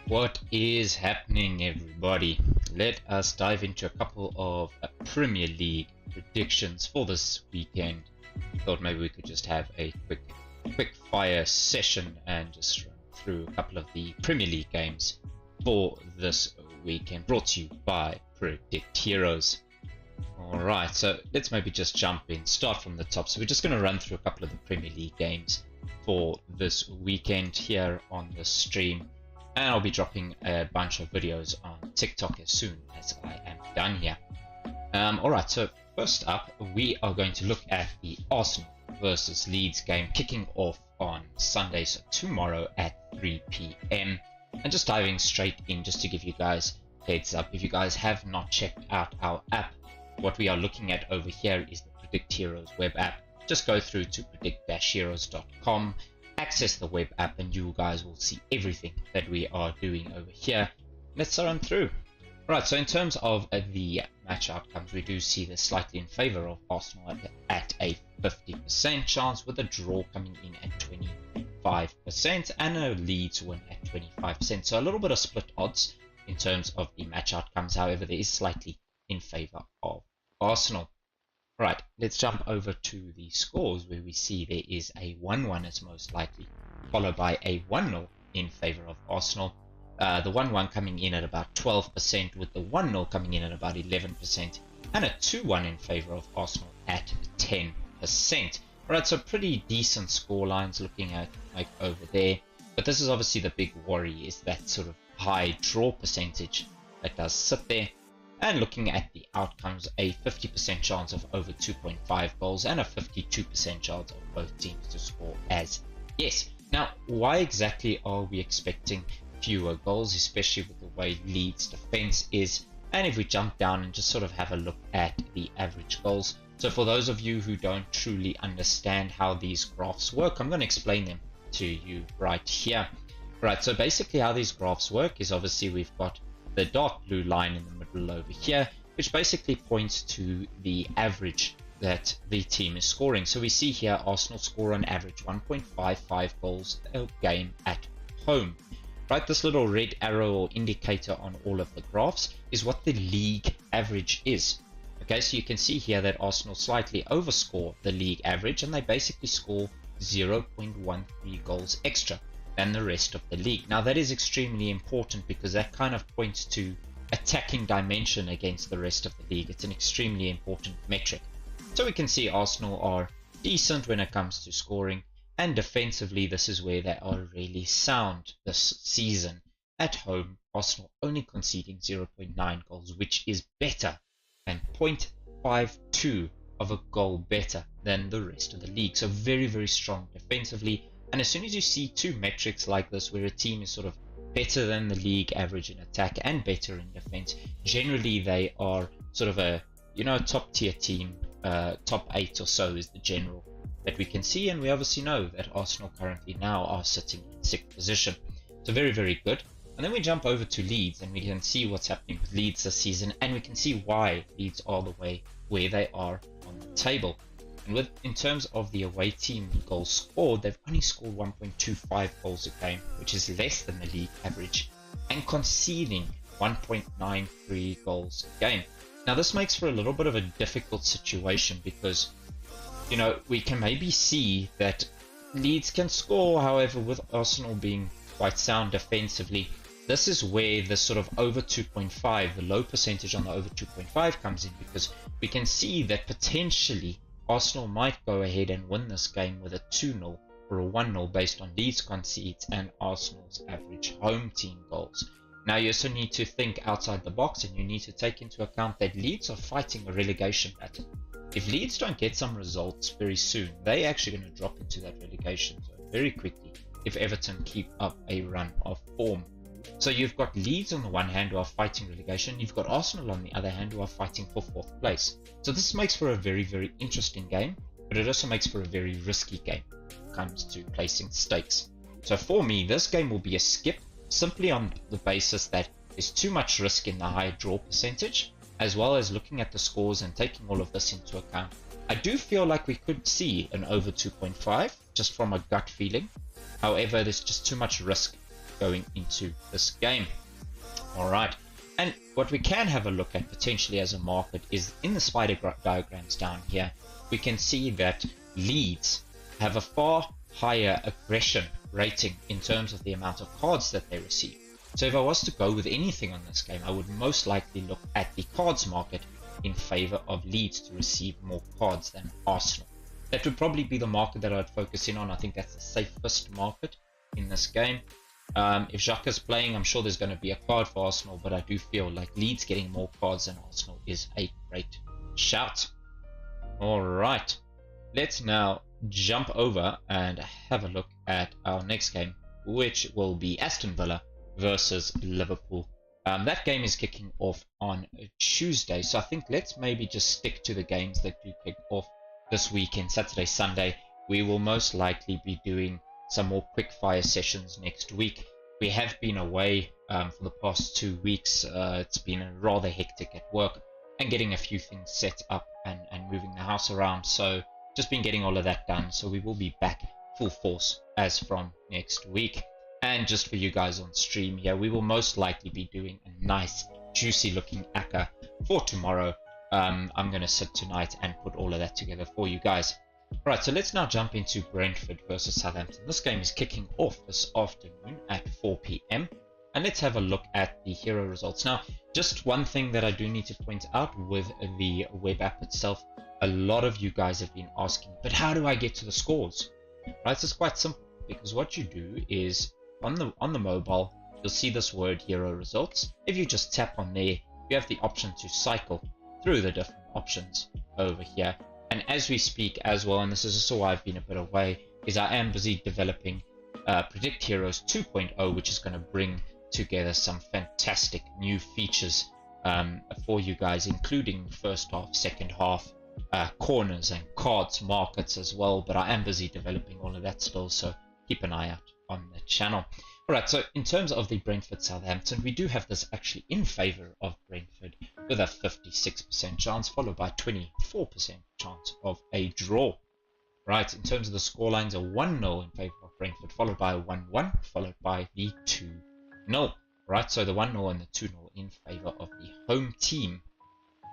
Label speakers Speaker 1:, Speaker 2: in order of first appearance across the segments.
Speaker 1: What is happening, everybody? Let us dive into a couple of Premier League predictions for this weekend. Thought maybe we could just have a quick fire session and just run through a couple of the Premier League games for this weekend, brought to you by Predict Heroes. Alright, so let's maybe just jump in, start from the top. So we're just going to run through a couple of the Premier League games for this weekend here on the stream. And I'll be dropping a bunch of videos on TikTok as soon as I am done here. Alright, so first up, we are going to look at the Arsenal versus Leeds game kicking off on Sunday, so tomorrow at 3 p.m. And just diving straight in, just to give you guys a heads up, if you guys have not checked out our app, what we are looking at over here is the Predict Heroes web app. Just go through to predict-heroes.com. access the web app and you guys will see everything that we are doing over here. Let's run through. Right, so in terms of the match outcomes, we do see this slightly in favor of Arsenal at a 50% chance, with a draw coming in at 25% and a Leeds win at 25%. So a little bit of split odds in terms of the match outcomes. However, there is slightly in favor of Arsenal. Right, let's jump over to the scores, where we see there is a 1-1 as most likely, followed by a 1-0 in favour of Arsenal. The 1-1 coming in at about 12%, with the 1-0 coming in at about 11%, and a 2-1 in favour of Arsenal at 10%. Right, so pretty decent score lines looking at like over there. But this is obviously the big worry, is that sort of high draw percentage that does sit there. And looking at the outcomes, a 50% chance of over 2.5 goals and a 52% chance of both teams to score as yes. Now, why exactly are we expecting fewer goals, especially with the way Leeds' defense is? And if we jump down and just sort of have a look at the average goals. So for those of you who don't truly understand how these graphs work, I'm going to explain them to you right here. Right, so basically how these graphs work is, obviously we've got the dark blue line in the middle over here, which basically points to the average that the team is scoring. So we see here Arsenal score on average 1.55 goals a game at home. Right, this little red arrow or indicator on all of the graphs is what the league average is. Okay, so you can see here that Arsenal slightly overscore the league average, and they basically score 0.13 goals extra than the rest of the league. Now that is extremely important, because that kind of points to attacking dimension against the rest of the league. It's an extremely important metric. So we can see Arsenal are decent when it comes to scoring, and defensively this is where they are really sound this season. At home, Arsenal only conceding 0.9 goals, which is better than 0.52 of a goal better than the rest of the league. So very, very strong defensively. And as soon as you see two metrics like this, where a team is sort of better than the league average in attack and better in defense, generally they are sort of a, top tier team. Top 8 or so is the general that we can see, and we obviously know that Arsenal currently now are sitting in 6th position. So very, very good. And then we jump over to Leeds, and we can see what's happening with Leeds this season, and we can see why Leeds are the way where they are on the table. And in terms of the away team goals scored, they've only scored 1.25 goals a game, which is less than the league average, and conceding 1.93 goals a game. Now this makes for a little bit of a difficult situation, because we can maybe see that Leeds can score. However, with Arsenal being quite sound defensively, this is where the sort of over 2.5, the low percentage on the over 2.5 comes in, because we can see that potentially Arsenal might go ahead and win this game with a 2-0 or a 1-0 based on Leeds concedes and Arsenal's average home team goals. Now you also need to think outside the box, and you need to take into account that Leeds are fighting a relegation battle. If Leeds don't get some results very soon, they're actually going to drop into that relegation zone very quickly if Everton keep up a run of form. So you've got Leeds on the one hand who are fighting relegation, you've got Arsenal on the other hand who are fighting for 4th place. So this makes for a very, very interesting game, but it also makes for a very risky game when it comes to placing stakes. So for me, this game will be a skip, simply on the basis that there's too much risk in the high draw percentage, as well as looking at the scores and taking all of this into account. I do feel like we could see an over 2.5, just from a gut feeling. However, there's just too much risk going into this game. All right. And what we can have a look at potentially as a market is in the spider diagrams down here, we can see that Leeds have a far higher aggression rating in terms of the amount of cards that they receive. So if I was to go with anything on this game, I would most likely look at the cards market in favor of Leeds to receive more cards than Arsenal. That would probably be the market that I'd focus in on. I think that's the safest market in this game. If Xhaka's playing, I'm sure there's going to be a card for Arsenal, but I do feel like Leeds getting more cards than Arsenal is a great shout. Alright, let's now jump over and have a look at our next game, which will be Aston Villa versus Liverpool. That game is kicking off on Tuesday, so I think let's maybe just stick to the games that do kick off this weekend, Saturday, Sunday. We will most likely be doing some more quick fire sessions next week. We have been away for the past 2 weeks. It's been rather hectic at work and getting a few things set up and moving the house around, so just been getting all of that done. So we will be back full force as from next week. And just for you guys on stream here, we will most likely be doing a nice juicy looking ACCA for tomorrow. I'm going to sit tonight and put all of that together for you guys. Right, so let's now jump into Brentford versus Southampton. This game is kicking off this afternoon at 4 p.m. And let's have a look at the hero results. Now, just one thing that I do need to point out with the web app itself, a lot of you guys have been asking, but how do I get to the scores? Right, so it's quite simple, because what you do is on the mobile, you'll see this word hero results. If you just tap on there, you have the option to cycle through the different options over here. And as we speak as well, and this is also why I've been a bit away, is I am busy developing Predict Heroes 2.0, which is going to bring together some fantastic new features for you guys, including first half, second half, corners and cards, markets as well. But I am busy developing all of that still, so keep an eye out on the channel. Alright, so in terms of the Brentford Southampton, we do have this actually in favour of Brentford with a 56% chance, followed by 24% chance of a draw. Right, in terms of the scorelines, a 1-0 in favour of Brentford, followed by a 1-1, followed by the 2-0. Right, so the 1-0 and the 2-0 in favour of the home team.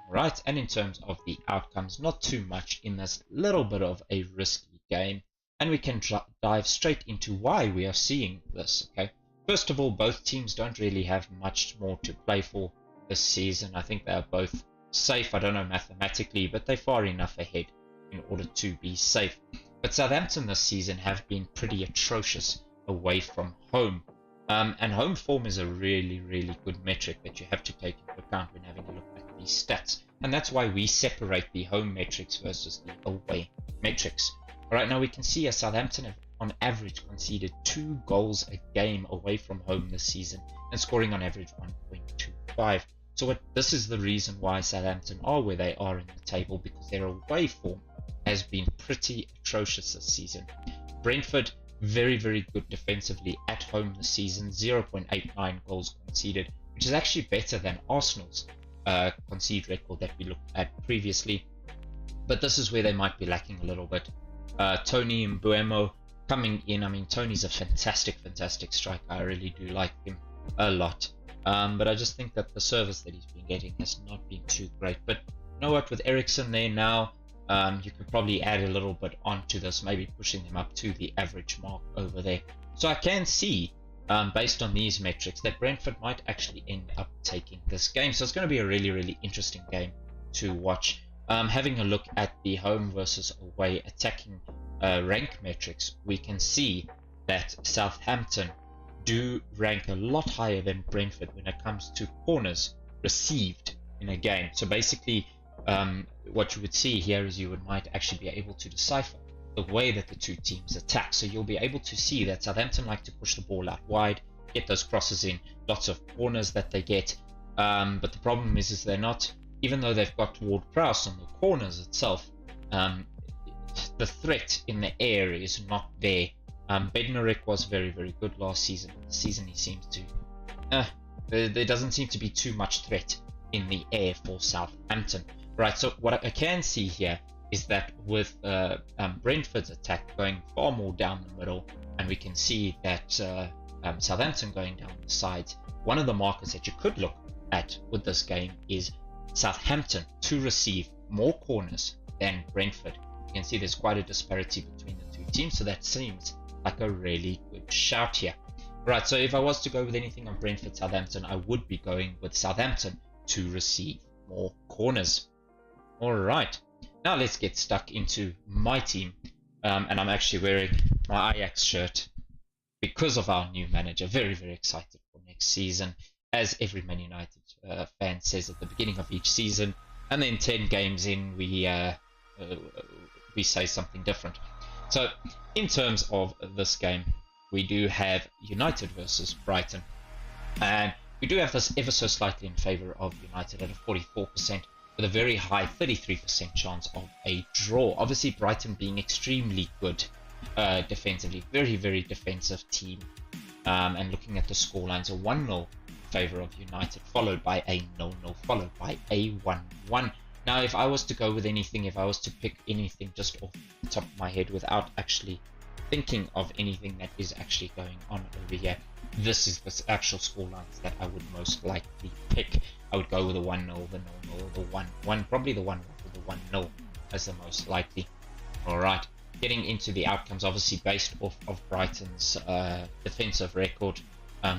Speaker 1: Right, and in terms of the outcomes, not too much in this little bit of a risky game. And we can dive straight into why we are seeing this. Okay, first of all, both teams don't really have much more to play for this season. I think they are both safe. I don't know mathematically, but they're far enough ahead in order to be safe. But Southampton this season have been pretty atrocious away from home. And home form is a really, really good metric that you have to take into account when having a look at these stats. And that's why we separate the home metrics versus the away metrics. Right now we can see as Southampton have on average conceded 2 goals a game away from home this season and scoring on average 1.25. So this is the reason why Southampton are where they are in the table, because their away form has been pretty atrocious this season. Brentford, very, very good defensively at home this season, 0.89 goals conceded, which is actually better than Arsenal's concede record that we looked at previously. But this is where they might be lacking a little bit. Tony Mbuemo coming in. I mean, Tony's a fantastic striker. I really do like him a lot. But I just think that the service that he's been getting has not been too great. But you know what, with Eriksen there now, you could probably add a little bit onto this, maybe pushing them up to the average mark over there. So I can see, based on these metrics, that Brentford might actually end up taking this game. So it's going to be a really, really interesting game to watch. Having a look at the home versus away attacking rank metrics, we can see that Southampton do rank a lot higher than Brentford when it comes to corners received in a game. So basically, what you would see here is you might actually be able to decipher the way that the two teams attack. So you'll be able to see that Southampton like to push the ball out wide, get those crosses in, lots of corners that they get. But the problem is they're not, even though they've got Ward-Prowse on the corners itself, the threat in the air is not there. Bednarek was very, very good last season. This season he seems to... there doesn't seem to be too much threat in the air for Southampton. Right, so what I can see here is that with Brentford's attack going far more down the middle, and we can see that Southampton going down the sides, one of the markers that you could look at with this game is Southampton to receive more corners than Brentford. You can see there's quite a disparity between the two teams, so that seems like a really good shout here. Right, so if I was to go with anything on Brentford Southampton, I would be going with Southampton to receive more corners. All right, now let's get stuck into my team, and I'm actually wearing my Ajax shirt because of our new manager. Very, very excited for next season, as every Man United fan says at the beginning of each season, and then 10 games in we say something different. So in terms of this game, we do have United versus Brighton, and we do have this ever so slightly in favour of United at a 44%, with a very high 33% chance of a draw. Obviously Brighton being extremely good defensively, very, very defensive team, and looking at the scorelines, a 1-0 favour of United, followed by a 0-0, followed by a 1-1. Now if I was to go with anything, if I was to pick anything just off the top of my head without actually thinking of anything that is actually going on over here, this is the actual scorelines that I would most likely pick. I would go with the 1-0, the 0-0, the 1-1, probably the 1-1 or the 1-0 as the most likely. Alright, getting into the outcomes, obviously based off of Brighton's defensive record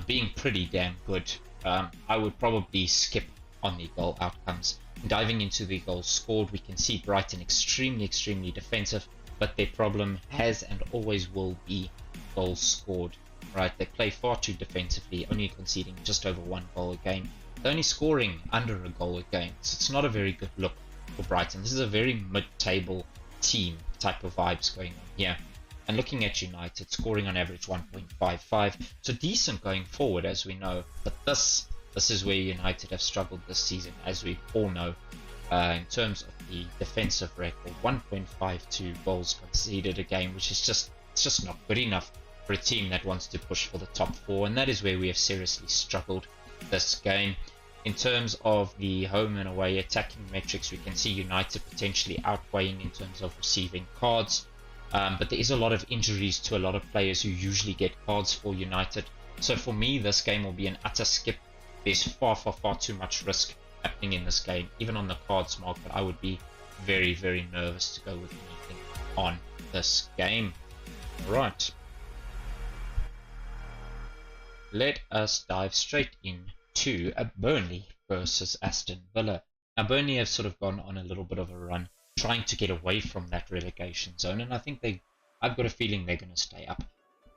Speaker 1: being pretty damn good, I would probably skip on the goal outcomes. Diving into the goals scored, we can see Brighton extremely, extremely defensive, but their problem has and always will be goals scored. Right, they play far too defensively, only conceding just over 1 goal a game. They're only scoring under a goal a game, so it's not a very good look for Brighton. This is a very mid-table team type of vibes going on here. And looking at United, scoring on average 1.55, so decent going forward, as we know. But this is where United have struggled this season, as we all know. In terms of the defensive record, 1.52 goals conceded a game, which is just not good enough for a team that wants to push for the top 4, and that is where we have seriously struggled this game. In terms of the home and away attacking metrics, we can see United potentially outweighing in terms of receiving cards, but there is a lot of injuries to a lot of players who usually get cards for United. So for me, this game will be an utter skip. There's far too much risk happening in this game. Even on the cards market, I would be very, very nervous to go with anything on this game. Right, let us dive straight into a Burnley versus Aston Villa. Now Burnley have sort of gone on a little bit of a run, trying to get away from that relegation zone, and I think I've got a feeling they're going to stay up.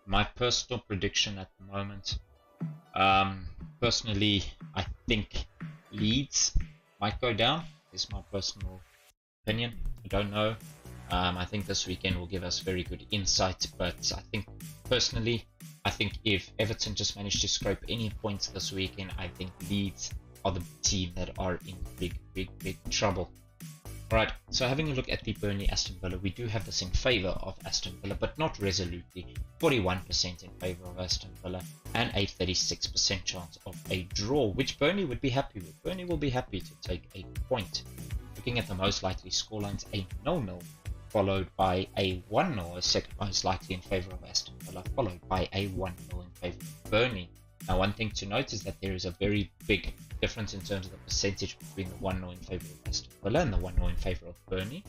Speaker 1: My personal prediction at the moment, personally, I think Leeds might go down. Is my personal opinion. I don't know. I think this weekend will give us very good insight, but I think personally, I think if Everton just manage to scrape any points this weekend, I think Leeds are the team that are in big trouble. Alright, so having a look at the Burnley Aston Villa, we do have this in favour of Aston Villa, but not resolutely. 41% in favour of Aston Villa and a 36% chance of a draw, which Burnley would be happy with. Burnley will be happy to take a point. Looking at the most likely scorelines, a 0-0, followed by a 1-0, as second most likely in favour of Aston Villa, followed by a 1-0 in favour of Burnley. Now, one thing to note is that there is a very big difference in terms of the percentage between the 1-0 in favour of Aston Villa and the 1-0 in favour of Burnley,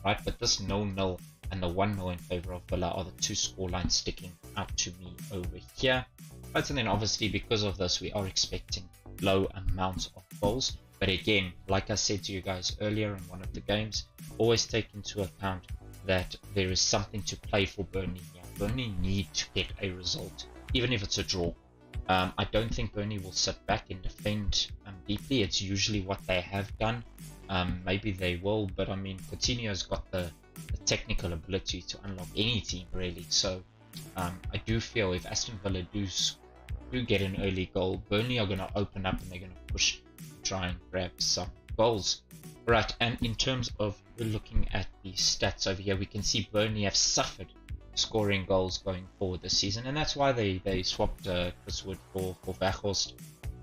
Speaker 1: right? But this 0-0 and the 1-0 in favour of Villa are the two scorelines sticking out to me over here. Right, and then obviously because of this, we are expecting low amounts of goals. But again, like I said to you guys earlier in one of the games, always take into account that there is something to play for Burnley here. Burnley need to get a result, even if it's a draw. I don't think Burnley will sit back and defend deeply. It's usually what they have done. Maybe they will, but I mean, Coutinho's got the technical ability to unlock any team, really. So I do feel if Aston Villa do get an early goal, Burnley are going to open up and they're going to push to try and grab some goals. Right, and in terms of looking at the stats over here, we can see Burnley have suffered scoring goals going forward this season, and that's why they swapped Chris Wood for Weghorst.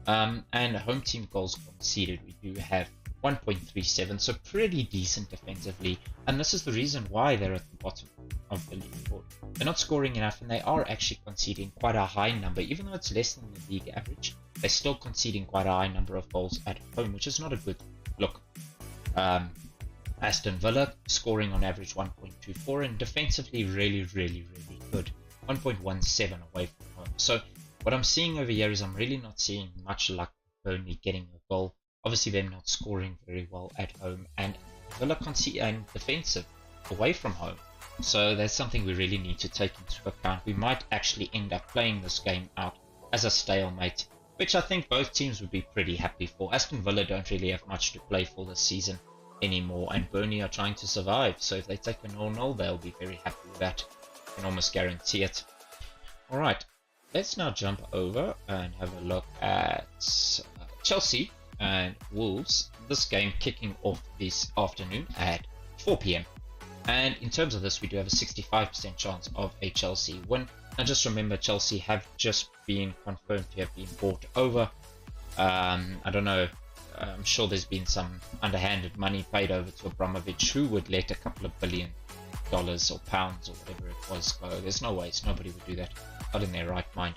Speaker 1: And home team goals conceded, we do have 1.37, so pretty decent defensively, and this is the reason why they're at the bottom of the leaderboard. They're not scoring enough, and they are actually conceding quite a high number, even though it's less than the league average. They're still conceding quite a high number of goals at home, which is not a good look. Aston Villa scoring on average 1.24, and defensively really good, 1.17 away from home. So what I'm seeing over here is I'm really not seeing much luck with Burnley getting a goal. Obviously, they're not scoring very well at home, and Villa and defensive away from home. So that's something we really need to take into account. We might actually end up playing this game out as a stalemate, which I think both teams would be pretty happy for. Aston Villa don't really have much to play for this season anymore, and Burnley are trying to survive. So if they take a 0-0, they'll be very happy with that. I can almost guarantee it. Alright, let's now jump over and have a look at Chelsea and Wolves. This game kicking off this afternoon at 4 PM. And in terms of this, we do have a 65% chance of a Chelsea win. Now just remember, Chelsea have just been confirmed to have been bought over. I don't know, I'm sure there's been some underhanded money paid over to Abramovich, who would let a couple of $1 billion or pounds or whatever it was go. There's no ways, nobody would do that, not in their right mind.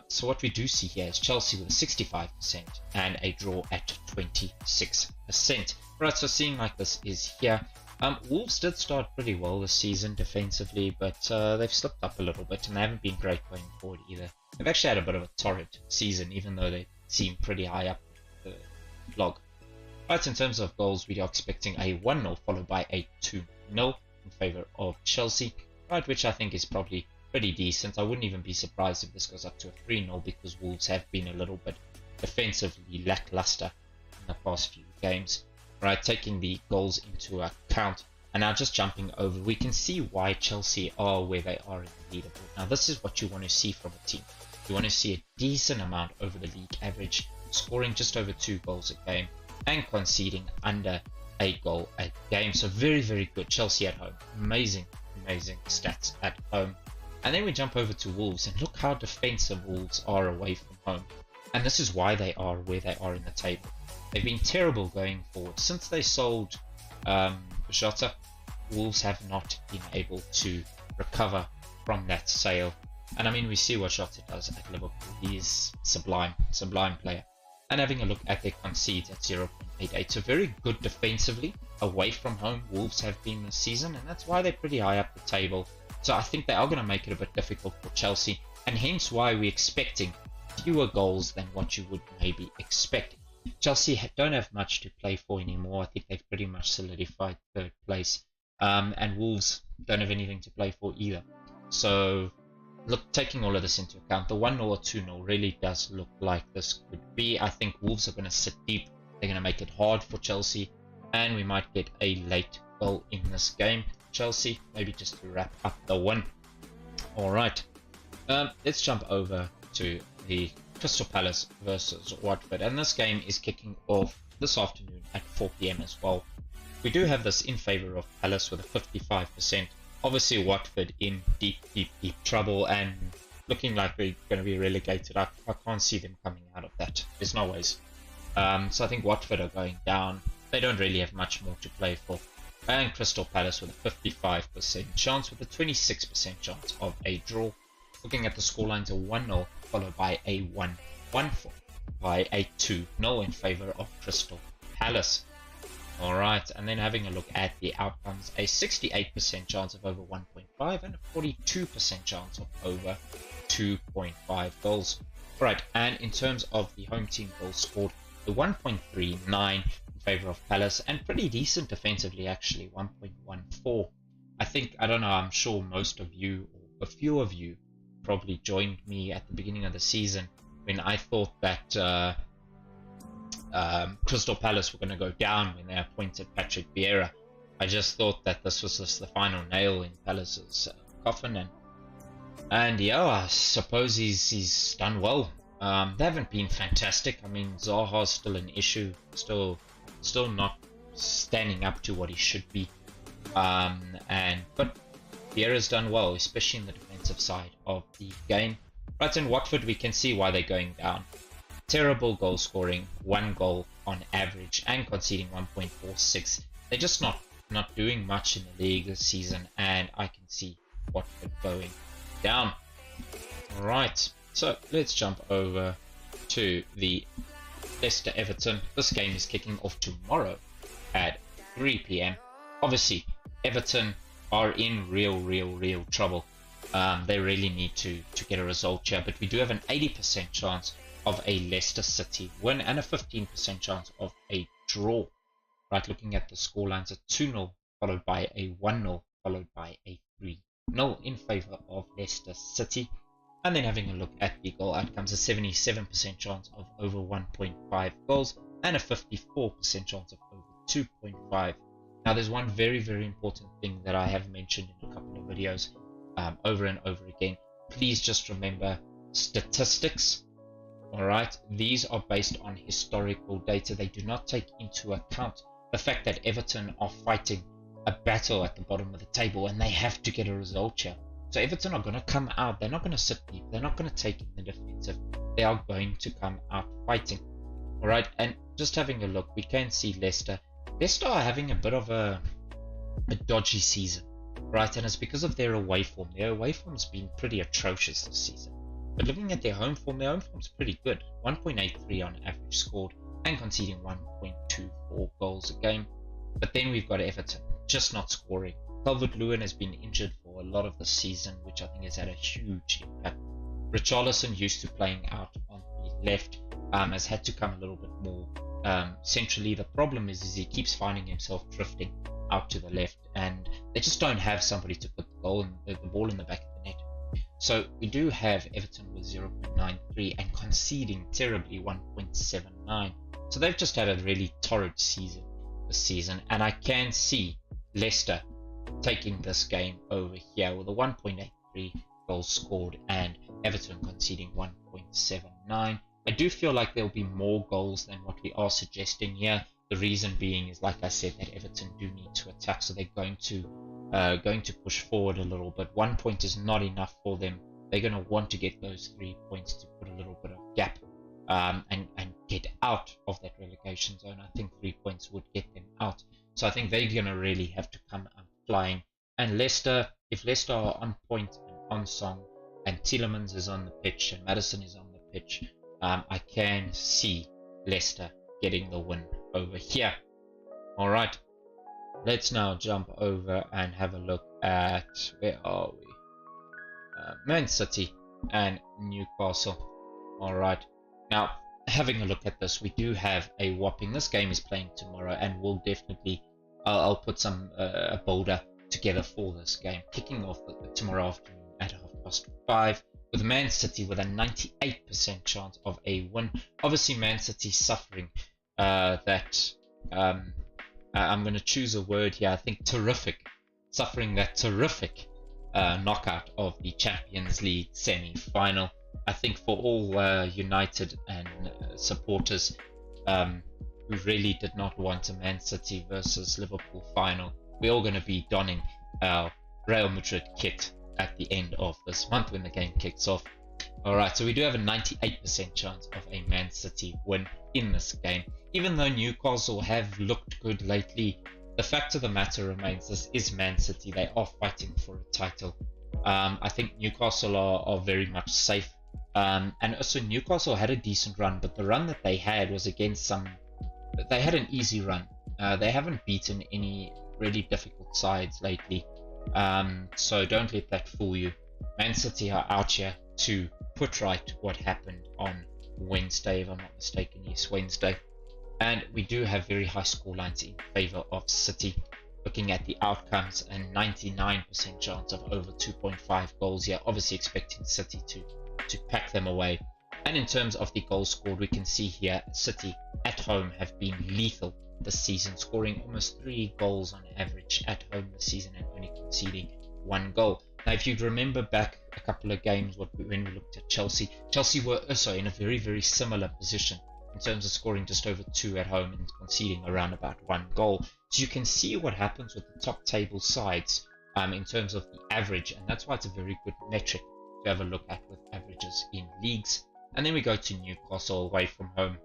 Speaker 1: So what we do see here is Chelsea with a 65% and a draw at 26%. Right, so seeing like this is here. Wolves did start pretty well this season defensively, but they've slipped up a little bit, and they haven't been great going forward either. They've actually had a bit of a torrid season, even though they seem pretty high up the log. Right, in terms of goals, we are expecting a 1-0 followed by a 2-0 in favour of Chelsea, right, which I think is probably pretty decent. I wouldn't even be surprised if this goes up to a 3-0, because Wolves have been a little bit defensively lackluster in the past few games. Right, taking the goals into account, and now just jumping over, we can see why Chelsea are where they are in the leaderboard. Now this is what you want to see from a team. You want to see a decent amount over the league average, scoring just over 2 goals a game, and conceding under a goal a game. So very good. Chelsea at home, amazing stats at home. And then we jump over to Wolves, and look how defensive Wolves are away from home. And this is why they are where they are in the table. They've been terrible going forward. Since they sold Jota, Wolves have not been able to recover from that sale. And I mean, we see what Jota does at Liverpool. He is sublime player. And having a look at their concedes at 0.88. So very good defensively away from home, Wolves have been this season, and that's why they're pretty high up the table. So I think they are going to make it a bit difficult for Chelsea, and hence why we're expecting fewer goals than what you would maybe expect. Chelsea don't have much to play for anymore. I think they've pretty much solidified third place. And Wolves don't have anything to play for either. So, look, taking all of this into account, the 1-0 or 2-0 really does look like this could be. I think Wolves are going to sit deep. They're going to make it hard for Chelsea. And we might get a late goal in this game. Chelsea, maybe just to wrap up the win. Alright, let's jump over to the Crystal Palace versus Watford, and this game is kicking off this afternoon at 4 PM as well. We do have this in favour of Palace with a 55%. Obviously Watford in deep trouble and looking like we're going to be relegated. I can't see them coming out of that. There's no ways. So I think Watford are going down. They don't really have much more to play for. And Crystal Palace with a 55% chance, with a 26% chance of a draw. Looking at the scorelines, a 1-0 followed by a 1-1 by a 2-0 in favour of Crystal Palace. Alright, and then having a look at the outcomes, a 68% chance of over 1.5 and a 42% chance of over 2.5 goals. Right, and in terms of the home team goals scored, the 1.39 in favour of Palace, and pretty decent defensively actually, 1.14. I think, I don't know, I'm sure most of you, or a few of you, probably joined me at the beginning of the season when I thought that Crystal Palace were going to go down when they appointed Patrick Vieira. I just thought that this was just the final nail in Palace's coffin, and yeah, I suppose he's done well. They haven't been fantastic. I mean, Zaha's still an issue, still not standing up to what he should be. But Vieira's done well, especially in the defensive side of the game. Right, in Watford, we can see why they're going down. Terrible goal scoring, 1 goal on average, and conceding 1.46. They're just not doing much in the league this season, and I can see Watford going down. Alright, so let's jump over to the Leicester Everton. This game is kicking off tomorrow at 3 p.m. Obviously, Everton are in real trouble. They really need to get a result here, but we do have an 80% chance of a Leicester City win and a 15% chance of a draw. Right, looking at the scorelines, a 2-0 followed by a 1-0 followed by a 3-0 in favour of Leicester City. And then having a look at the goal outcomes, a 77% chance of over 1.5 goals and a 54% chance of over 2.5. Now there's one very important thing that I have mentioned in a couple of videos over and over again. Please just remember statistics. Alright, these are based on historical data. They do not take into account the fact that Everton are fighting a battle at the bottom of the table and they have to get a result here. So Everton are going to come out. They're not going to sit deep. They're not going to take in the defensive. They are going to come out fighting. Alright, and just having a look, we can see Leicester. Leicester are having a bit of a dodgy season. Right, and it's because of their away form. Their away form's been pretty atrocious this season. But looking at their home form's pretty good. 1.83 on average scored and conceding 1.24 goals a game. But then we've got Everton, just not scoring. Calvert-Lewin has been injured for a lot of the season, which I think has had a huge impact. Richarlison, used to playing out on the left, has had to come a little bit more centrally. The problem is he keeps finding himself drifting out to the left, and they just don't have somebody to put the ball in the back of the net. So we do have Everton with 0.93 and conceding terribly 1.79. So they've just had a really torrid season this season, and I can see Leicester taking this game over here with a 1.83 goals scored and Everton conceding 1.79. I do feel like there'll be more goals than what we are suggesting here. The reason being is, like I said, that Everton do need to attack, so they're going to push forward a little bit. 1 point is not enough for them. They're going to want to get those 3 points to put a little bit of gap and get out of that relegation zone. I think 3 points would get them out. So I think they're going to really have to come out flying. And Leicester, if Leicester are on point and on song, and Tielemans is on the pitch and Maddison is on the pitch, I can see Leicester getting the win over here. Alright, let's now jump over and have a look at, where are we? Man City and Newcastle. Alright, now having a look at this, we do have a whopping, this game is playing tomorrow, and we'll definitely, I'll put some a boulder together for this game, kicking off tomorrow afternoon at 5:30, with Man City with a 98% chance of a win. Obviously Man City suffering that I'm going to choose a word here, I think terrific, suffering that terrific knockout of the Champions League semi-final. I think for all United and supporters who really did not want a Man City versus Liverpool final, we're all going to be donning our Real Madrid kit at the end of this month when the game kicks off. Alright, so we do have a 98% chance of a Man City win in this game. Even though Newcastle have looked good lately, the fact of the matter remains, this is Man City. They are fighting for a title. I think Newcastle are very much safe. And also Newcastle had a decent run, but the run that they had was against they had an easy run. They haven't beaten any really difficult sides lately. So don't let that fool you. Man City are out here to put right what happened on Wednesday, if I'm not mistaken. Yes, Wednesday. And we do have very high scorelines in favour of City. Looking at the outcomes, a 99% chance of over 2.5 goals here. Obviously expecting City to pack them away. And in terms of the goals scored, we can see here City at home have been lethal this season, scoring almost 3 goals on average at home this season and only conceding 1 goal. Now, if you remember back a couple of games when we looked at Chelsea were also in a very similar position in terms of scoring just over 2 at home and conceding around about 1 goal. So you can see what happens with the top table sides in terms of the average, and that's why it's a very good metric to have a look at with averages in leagues. And then we go to Newcastle away from home.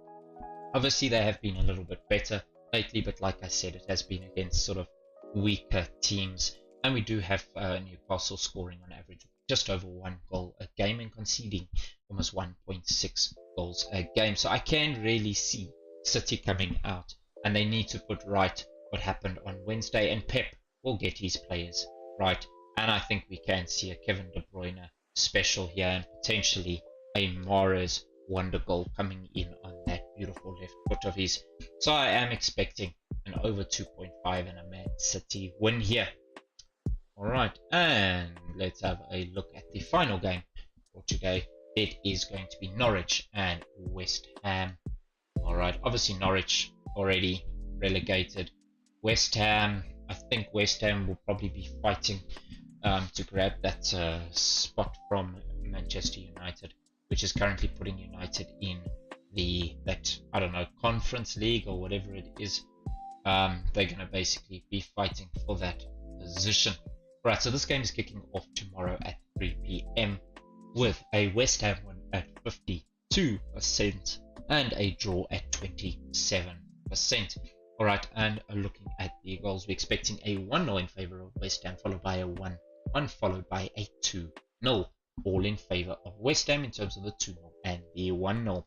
Speaker 1: Obviously, they have been a little bit better lately, but like I said, it has been against sort of weaker teams. And we do have Newcastle scoring on average just over 1 goal a game and conceding almost 1.6 goals a game. So I can really see City coming out, and they need to put right what happened on Wednesday, and Pep will get his players right. And I think we can see a Kevin De Bruyne special here, and potentially a Mahrez wonder goal coming in on that beautiful left foot of his. So I am expecting an over 2.5 and a Man City win here. Alright, and let's have a look at the final game for today. It is going to be Norwich and West Ham. Alright, obviously Norwich already relegated. West Ham, I think West Ham will probably be fighting to grab that spot from Manchester United, which is currently putting United in that I don't know, Conference League or whatever it is. They're going to basically be fighting for that position. Right, so this game is kicking off tomorrow at 3 p.m. with a West Ham win at 52% and a draw at 27%. Alright, and looking at the goals, we're expecting a 1-0 in favour of West Ham, followed by a 1-1, followed by a 2-0, all in favour of West Ham in terms of the 2-0 and the 1-0.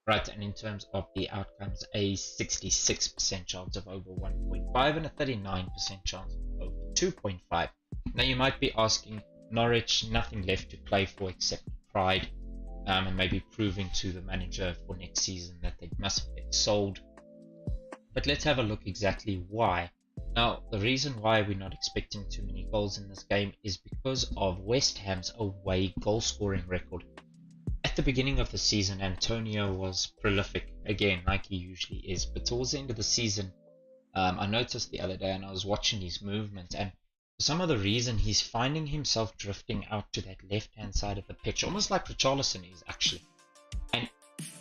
Speaker 1: Right, and in terms of the outcomes, a 66% chance of over 1.5 and a 39% chance of over 2.5. Now you might be asking, Norwich, nothing left to play for except pride, and maybe proving to the manager for next season that they must get sold. But let's have a look exactly why. Now, the reason why we're not expecting too many goals in this game is because of West Ham's away goal scoring record. At the beginning of the season, Antonio was prolific again, like he usually is, but towards the end of the season, I noticed the other day, and I was watching his movement, and for some other reason he's finding himself drifting out to that left hand side of the pitch, almost like Richarlison is actually, and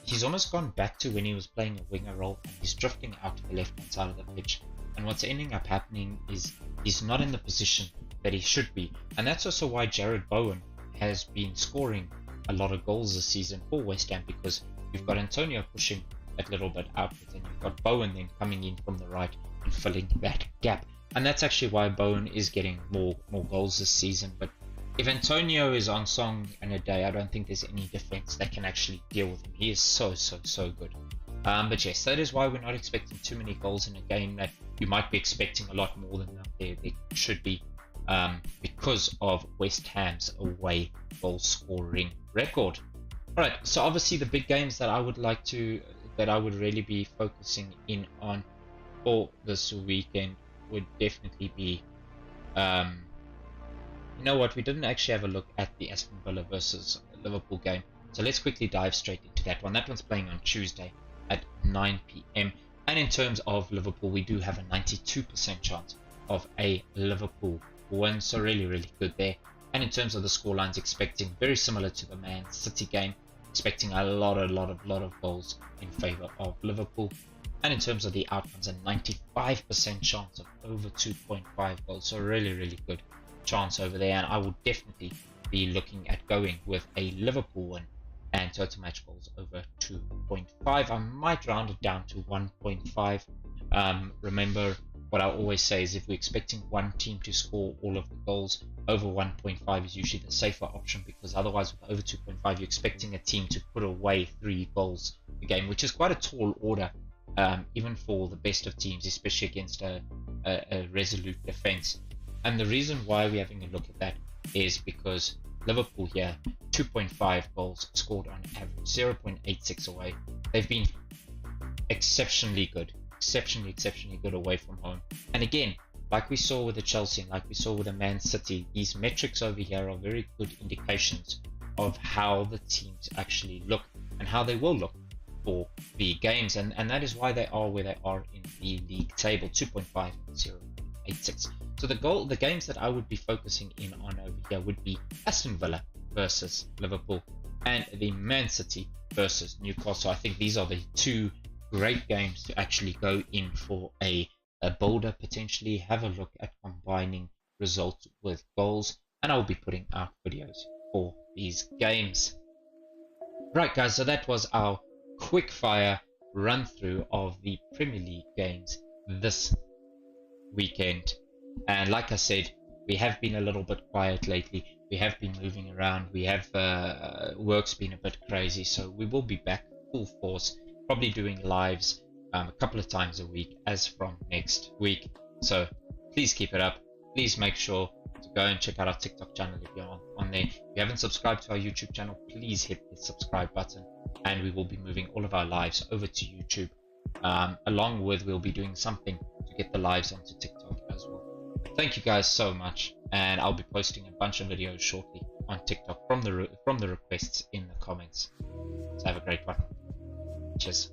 Speaker 1: he's almost gone back to when he was playing a winger role, and he's drifting out to the left hand side of the pitch. And what's ending up happening is he's not in the position that he should be, and that's also why Jared Bowen has been scoring a lot of goals this season for West Ham, because you've got Antonio pushing that little bit outwards, and you've got Bowen then coming in from the right and filling that gap. And that's actually why Bowen is getting more goals this season. But if Antonio is on song and a day, I don't think there's any defense that can actually deal with him. He is so good. But yes, that is why we're not expecting too many goals in a game that you might be expecting a lot more than there should be, because of West Ham's away goal scoring record. Alright, so obviously the big games that I would really be focusing in on for this weekend would definitely be, you know what, we didn't actually have a look at the Aston Villa versus Liverpool game, so let's quickly dive straight into that one. That one's playing on Tuesday at 9 p.m. and in terms of Liverpool, we do have a 92% chance of a Liverpool win, so really good there. And in terms of the scorelines, expecting very similar to the Man City game, expecting a lot of goals in favour of Liverpool. And in terms of the outcomes, a 95% chance of over 2.5 goals, so really good chance over there. And I will definitely be looking at going with a Liverpool win and total match goals over 2.5. I might round it down to 1.5. Remember, what I always say is if we're expecting one team to score all of the goals, over 1.5 is usually the safer option, because otherwise with over 2.5 you're expecting a team to put away 3 goals a game, which is quite a tall order, even for the best of teams, especially against a resolute defense. And the reason why we're having a look at that is because Liverpool here, 2.5 goals scored on average, 0.86 away. They've been exceptionally good away from home. And again, like we saw with the Chelsea and like we saw with the Man City, these metrics over here are very good indications of how the teams actually look and how they will look for the games, and that is why they are where they are in the league table, 2.5 and 0.86. So the games that I would be focusing in on over here would be Aston Villa versus Liverpool and the Man City versus Newcastle. I think these are the two great games to actually go in for a builder, potentially have a look at combining results with goals, and I'll be putting out videos for these games. Right, guys, so that was our quick fire run through of the Premier League games this weekend. And like I said, we have been a little bit quiet lately. We have been moving around. We have work's been a bit crazy, so we will be back full force, probably doing lives a couple of times a week as from next week. So please keep it up. Please make sure to go and check out our TikTok channel if you're on there. If you haven't subscribed to our YouTube channel, please hit the subscribe button, and we will be moving all of our lives over to YouTube. Along with, we'll be doing something to get the lives onto TikTok as well. Thank you guys so much, and I'll be posting a bunch of videos shortly on TikTok from the requests in the comments. So have a great one. Cheers.